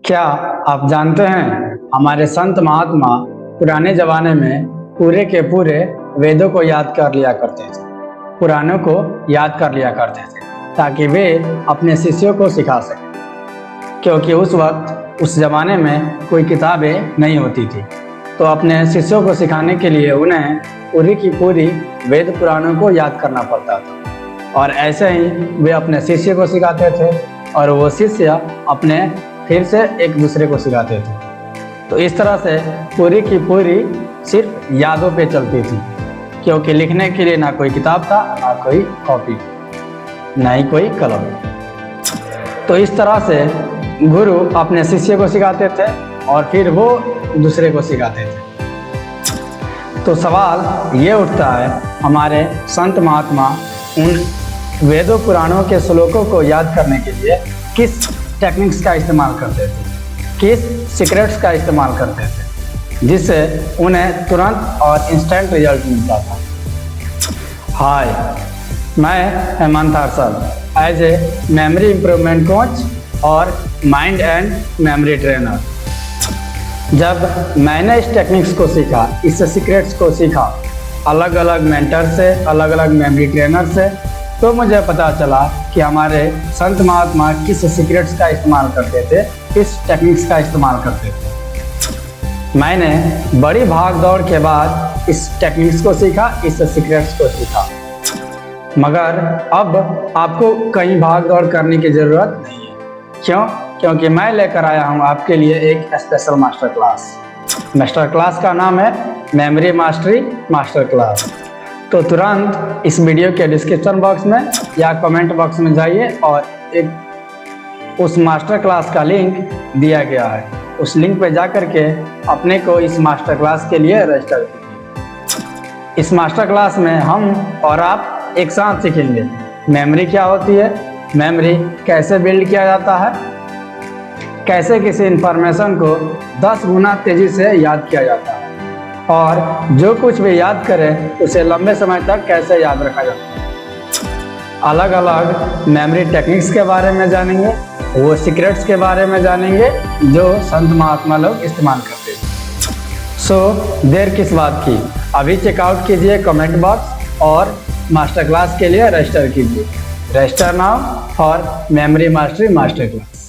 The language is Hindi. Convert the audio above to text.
क्या आप जानते हैं हमारे संत महात्मा पुराने जमाने में पूरे के पूरे वेदों को याद कर लिया करते थे, पुराणों को याद कर लिया करते थे ताकि वे अपने शिष्यों को सिखा सकें, क्योंकि उस वक्त उस जमाने में कोई किताबें नहीं होती थी। तो अपने शिष्यों को सिखाने के लिए उन्हें पूरी की पूरी वेद पुराणों को याद करना पड़ता था और ऐसे ही वे अपने शिष्य को सिखाते थे और वो शिष्य अपने फिर से एक दूसरे को सिखाते थे। तो इस तरह से पूरी की पूरी सिर्फ यादों पे चलती थी, क्योंकि लिखने के लिए ना कोई किताब था, ना कोई कॉपी, ना ही कोई कलम। तो इस तरह से गुरु अपने शिष्य को सिखाते थे और फिर वो दूसरे को सिखाते थे। तो सवाल ये उठता है, हमारे संत महात्मा उन वेदों पुराणों के श्लोकों को याद करने के लिए किस टेक्निक्स का इस्तेमाल करते थे, किस सीक्रेट्स का इस्तेमाल करते थे, जिससे उन्हें तुरंत और इंस्टेंट रिजल्ट मिलता था। हाय, मैं Hemant Harshad as a memory improvement coach और माइंड एंड मेमोरी ट्रेनर। जब मैंने इस टेक्निक्स को सीखा, इस सीक्रेट्स को सीखा अलग अलग मेंटर से, अलग अलग मेमोरी ट्रेनर से, तो मुझे पता चला कि हमारे संत महात्मा किस सीक्रेट्स का इस्तेमाल करते थे, किस टेक्निक्स का इस्तेमाल करते थे। मैंने बड़ी भाग दौड़ के बाद इस टेक्निक्स को सीखा, इस सीक्रेट्स को सीखा, मगर अब आपको कहीं भाग दौड़ करने की ज़रूरत नहीं है। क्यों? क्योंकि मैं लेकर आया हूँ आपके लिए एक special master class. Master class का नाम है मेमोरी मास्टरी मास्टर क्लास। तो तुरंत इस वीडियो के डिस्क्रिप्शन बॉक्स में या कमेंट बॉक्स में जाइए और एक उस मास्टर क्लास का लिंक दिया गया है, उस लिंक पे जा कर के अपने को इस मास्टर क्लास के लिए रजिस्टर कीजिए। इस मास्टर क्लास में हम और आप एक साथ सीखेंगे मेमोरी क्या होती है, मेमोरी कैसे बिल्ड किया जाता है, कैसे किसी इंफॉर्मेशन को 10 गुना तेज़ी से याद किया जाता है और जो कुछ भी याद करें उसे लंबे समय तक कैसे याद रखा जाता है। अलग अलग मेमोरी टेक्निक्स के बारे में जानेंगे, वो सीक्रेट्स के बारे में जानेंगे जो संत महात्मा लोग इस्तेमाल करते हैं। सो देर किस बात की, अभी चेकआउट कीजिए कमेंट बॉक्स और मास्टर क्लास के लिए रजिस्टर कीजिए। Register now for memory mastery master class.